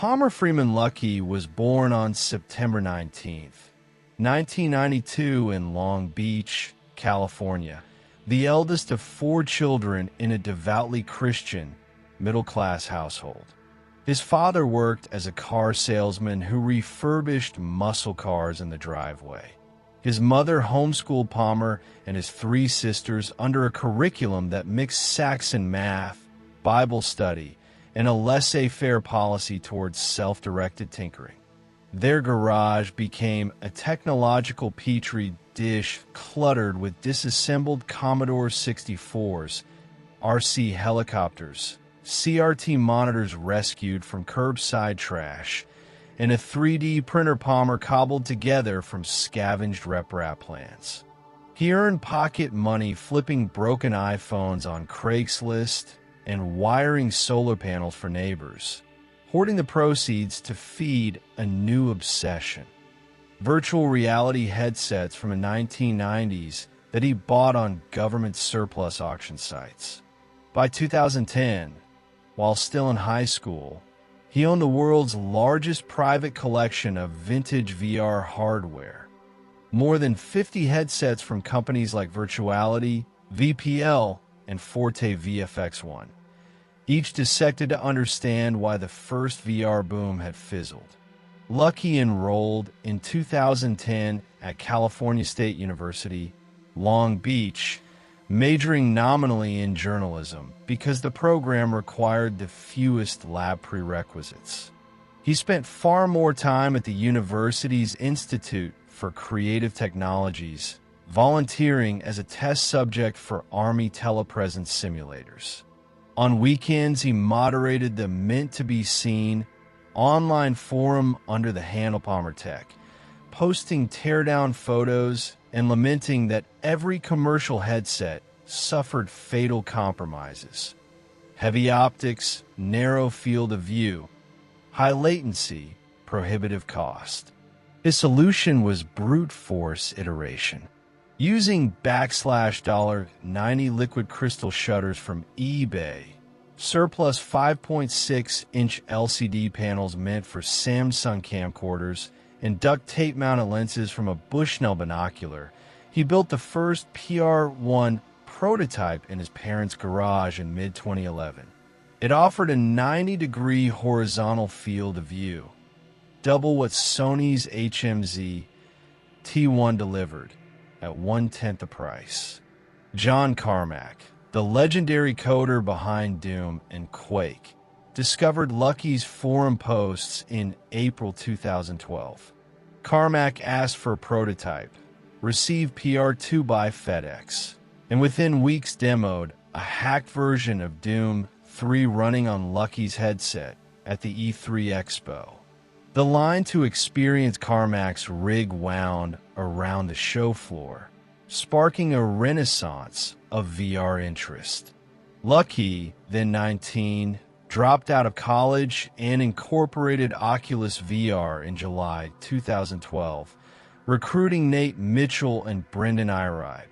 Palmer Freeman Luckey was born on September 19th, 1992 in Long Beach, California, the eldest of 4 children in a devoutly Christian, middle-class household. His father worked as a car salesman who refurbished muscle cars in the driveway. His mother homeschooled Palmer and his 3 sisters under a curriculum that mixed Saxon math, Bible study, and a laissez-faire policy towards self-directed tinkering. Their garage became a technological petri dish cluttered with disassembled Commodore 64s, RC helicopters, CRT monitors rescued from curbside trash, and a 3D printer Palmer cobbled together from scavenged rep-rap plans. He earned pocket money flipping broken iPhones on Craigslist and wiring solar panels for neighbors, hoarding the proceeds to feed a new obsession: virtual reality headsets from the 1990s that he bought on government surplus auction sites. By 2010, while still in high school, he owned the world's largest private collection of vintage VR hardware. More than 50 headsets from companies like Virtuality, VPL, and Forte VFX1, each dissected to understand why the first VR boom had fizzled. Luckey enrolled in 2010 at California State University, Long Beach, majoring nominally in journalism because the program required the fewest lab prerequisites. He spent far more time at the university's Institute for Creative Technologies, volunteering as a test subject for Army telepresence simulators. On weekends, he moderated the meant-to-be-seen online forum under the handle Palmer Tech, posting teardown photos and lamenting that every commercial headset suffered fatal compromises: heavy optics, narrow field of view, high latency, prohibitive cost. His solution was brute force iteration. Using $90 liquid crystal shutters from eBay, surplus 5.6-inch LCD panels meant for Samsung camcorders, and duct tape mounted lenses from a Bushnell binocular, he built the first PR-1 prototype in his parents' garage in mid-2011. It offered a 90-degree horizontal field of view, double what Sony's HMZ T1 delivered, at 1/10 the price. John Carmack, the legendary coder behind Doom and Quake, discovered Luckey's forum posts in April 2012. Carmack asked for a prototype, received PR2 by FedEx, and within weeks demoed a hacked version of Doom 3 running on Luckey's headset at the E3 Expo. The line to experience Carmack's rig wound around the show floor, sparking a renaissance of VR interest. Luckey, then 19, dropped out of college and incorporated Oculus VR in July 2012, recruiting Nate Mitchell and Brendan Iride,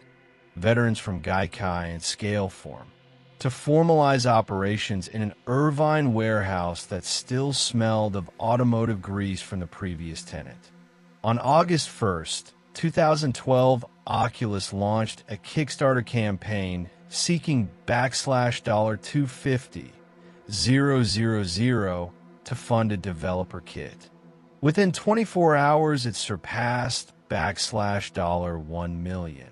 veterans from Gaikai and Scaleform, to formalize operations in an Irvine warehouse that still smelled of automotive grease from the previous tenant. On August 1st, 2012, Oculus launched a Kickstarter campaign seeking $250,000 to fund a developer kit. Within 24 hours, it surpassed $1 million.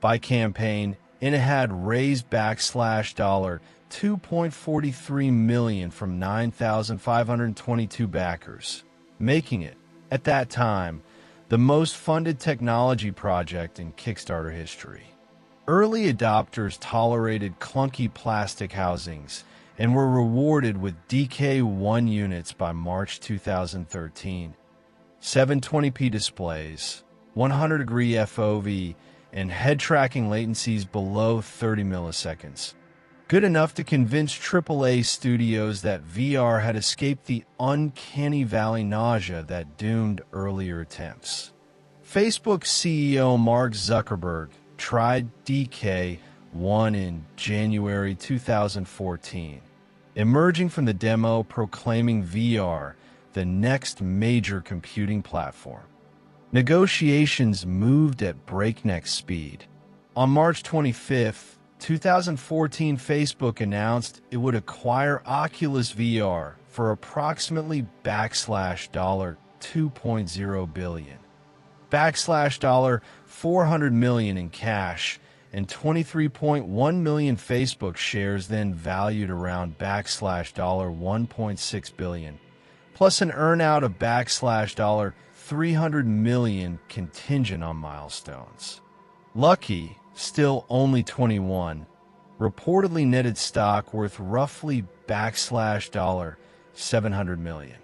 By campaign, and it had raised $2.43 million from 9,522 backers, making it, at that time, the most funded technology project in Kickstarter history. Early adopters tolerated clunky plastic housings and were rewarded with DK1 units by March 2013, 720p displays, 100-degree FOV, and head tracking latencies below 30 milliseconds. Good enough to convince AAA studios that VR had escaped the uncanny valley nausea that doomed earlier attempts. Facebook CEO Mark Zuckerberg tried DK1 in January 2014, emerging from the demo proclaiming VR the next major computing platform. Negotiations moved at breakneck speed. On March 25, 2014, Facebook announced it would acquire Oculus VR for approximately $2.0 billion, $400 million in cash, and 23.1 million Facebook shares, then valued around $1.6 billion, plus an earnout of $300 million contingent on milestones. Luckey, still only 21, reportedly netted stock worth roughly $700 million.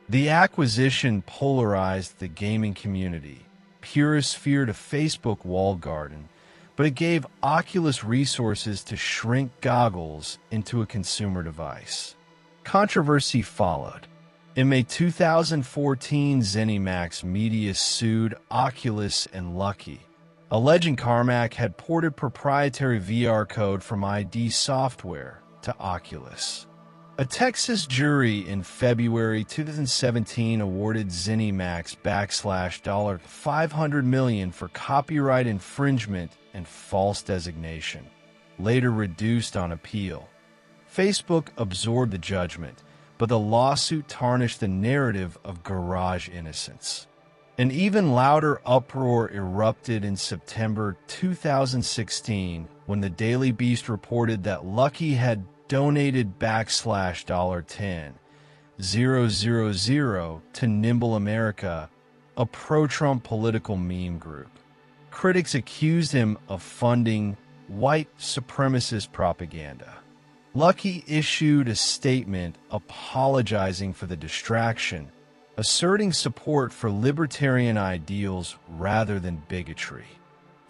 The acquisition polarized the gaming community. Purists feared a Facebook walled garden, but it gave Oculus resources to shrink goggles into a consumer device. Controversy followed. In May 2014, ZeniMax Media sued Oculus and Luckey, alleging Carmack had ported proprietary VR code from ID Software to Oculus. A Texas jury in February 2017 awarded ZeniMax $500 million for copyright infringement and false designation, later reduced on appeal. Facebook absorbed the judgment, but the lawsuit tarnished the narrative of garage innocence. An even louder uproar erupted in September 2016 when the Daily Beast reported that Luckey had donated $10,000 to Nimble America, a pro-Trump political meme group. Critics accused him of funding white supremacist propaganda. Luckey issued a statement apologizing for the distraction, asserting support for libertarian ideals rather than bigotry.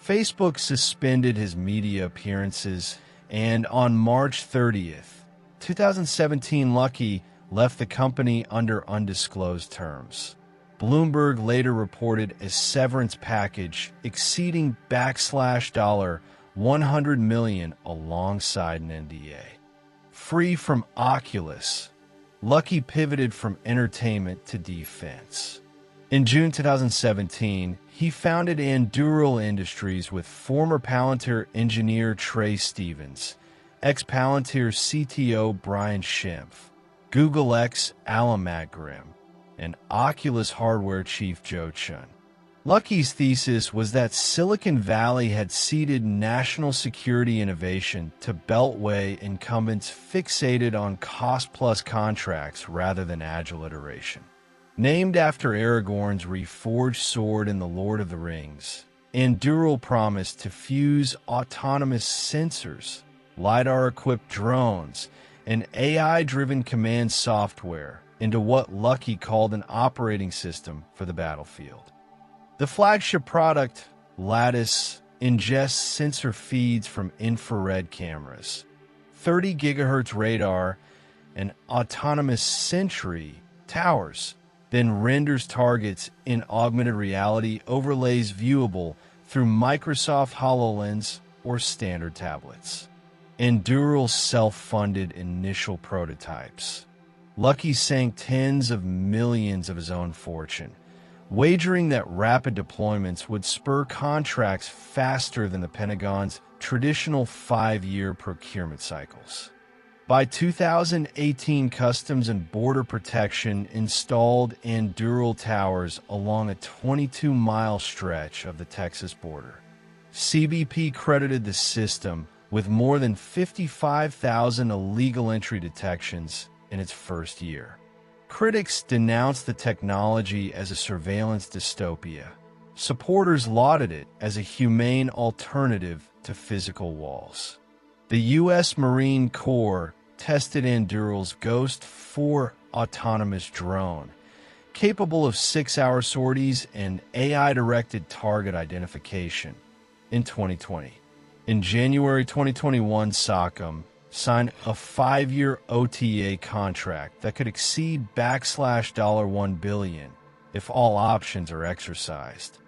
Facebook suspended his media appearances, and on March 30th, 2017, Luckey left the company under undisclosed terms. Bloomberg later reported a severance package exceeding $100 million alongside an NDA. Free from Oculus, Luckey pivoted from entertainment to defense. In June 2017, he founded Anduril Industries with former Palantir engineer Trey Stevens, ex-Palantir CTO Brian Schimpf, Google X Alan Magrim, and Oculus hardware chief Joe Chun. Luckey's thesis was that Silicon Valley had ceded national security innovation to Beltway incumbents fixated on cost-plus contracts rather than agile iteration. Named after Aragorn's reforged sword in The Lord of the Rings, Anduril promised to fuse autonomous sensors, LiDAR-equipped drones, and AI-driven command software into what Luckey called an operating system for the battlefield. The flagship product, Lattice, ingests sensor feeds from infrared cameras, 30 GHz radar, and autonomous sentry towers, then renders targets in augmented reality overlays viewable through Microsoft HoloLens or standard tablets. Anduril self-funded initial prototypes. Luckey sank tens of millions of his own fortune, wagering that rapid deployments would spur contracts faster than the Pentagon's traditional 5-year procurement cycles. By 2018, Customs and Border Protection installed Anduril towers along a 22-mile stretch of the Texas border. CBP credited the system with more than 55,000 illegal entry detections in its first year. Critics denounced the technology as a surveillance dystopia. Supporters lauded it as a humane alternative to physical walls. The U.S. Marine Corps tested Anduril's Ghost 4 autonomous drone, capable of 6-hour sorties and AI-directed target identification, in 2020. In January 2021, SOCOM signed a 5-year OTA contract that could exceed $1 billion if all options are exercised.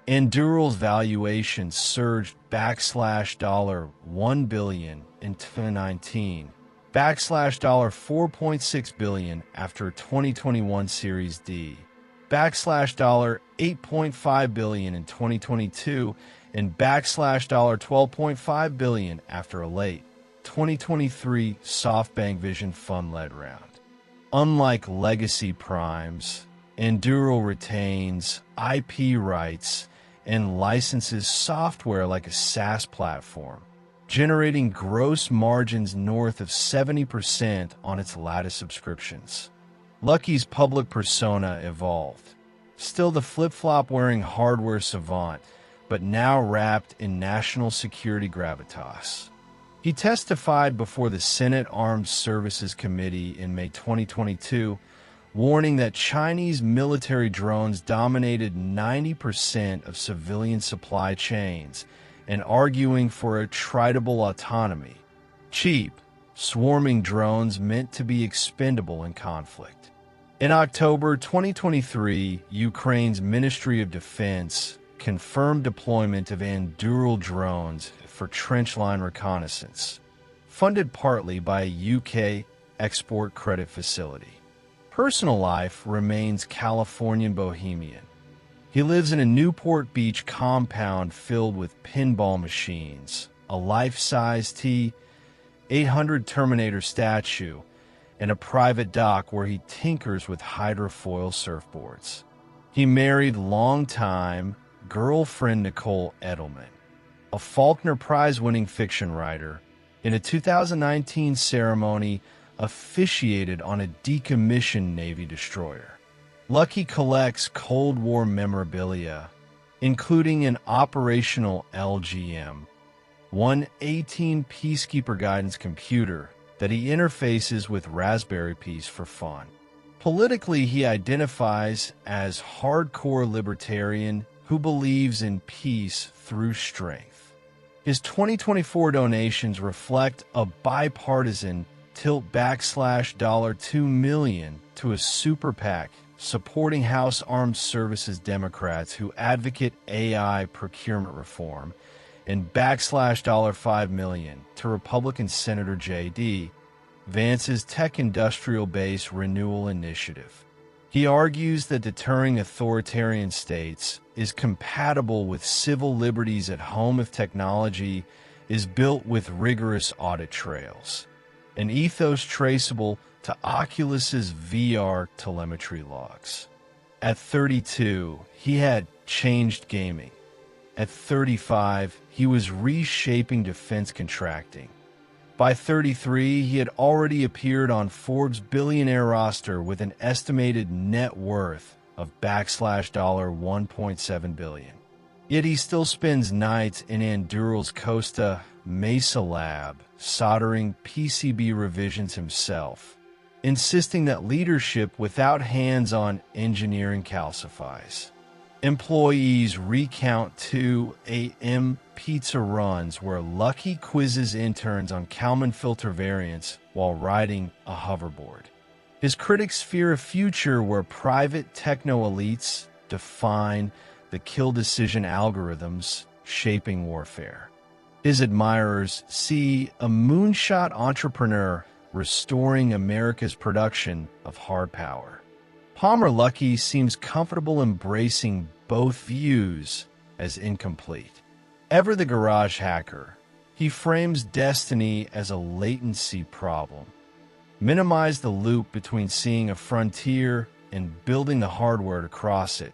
Anduril's valuation surged $1 billion in 2019, backslash $4.6 billion after 2021 Series D, backslash $8.5 billion in 2022, and backslash $12.5 billion after a late 2023 SoftBank Vision Fund-led round. Unlike legacy primes, Enduro retains IP rights and licenses software like a SaaS platform, generating gross margins north of 70% on its latest subscriptions. Luckey's public persona evolved. Still the flip-flop-wearing hardware savant, but now wrapped in national security gravitas. He testified before the Senate Armed Services Committee in May 2022, warning that Chinese military drones dominated 90% of civilian supply chains and arguing for a tritable autonomy, cheap, swarming drones meant to be expendable in conflict. In October 2023, Ukraine's Ministry of Defense confirmed deployment of Enduro drones for trenchline reconnaissance, funded partly by a UK export credit facility. Personal life remains Californian bohemian. He lives in a Newport Beach compound filled with pinball machines, a life-size T-800 Terminator statue, and a private dock where he tinkers with hydrofoil surfboards. He married longtime girlfriend Nicole Edelman, a Faulkner Prize-winning fiction writer, in a 2019 ceremony officiated on a decommissioned Navy destroyer. Luckey collects Cold War memorabilia, including an operational LGM, 118 Peacekeeper Guidance computer that he interfaces with Raspberry Pis for fun. Politically, he identifies as hardcore libertarian who believes in peace through strength. His 2024 donations reflect a bipartisan tilt backslash $2 million to a super PAC supporting House Armed Services Democrats who advocate AI procurement reform, and backslash $5 million to Republican Senator J.D. Vance's tech industrial base renewal initiative. He argues that deterring authoritarian states is compatible with civil liberties at home if technology is built with rigorous audit trails, an ethos traceable to Oculus's VR telemetry logs. At 32, he had changed gaming. At 35, he was reshaping defense contracting. By 33, he had already appeared on Forbes' billionaire roster with an estimated net worth of backslash $1.7 billion. Yet he still spends nights in Enduro's Costa Mesa lab soldering PCB revisions himself, insisting that leadership without hands-on engineering calcifies. Employees recount 2 a.m. pizza runs where Luckey quizzes interns on Kalman filter variants while riding a hoverboard. His critics fear a future where private techno-elites define the kill decision algorithms shaping warfare. His admirers see a moonshot entrepreneur restoring America's production of hard power. Palmer Luckey seems comfortable embracing both views as incomplete. Ever the garage hacker, he frames destiny as a latency problem. Minimize the loop between seeing a frontier and building the hardware to cross it,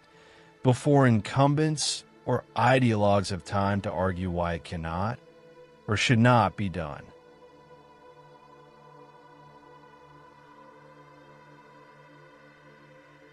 before incumbents or ideologues have time to argue why it cannot or should not be done.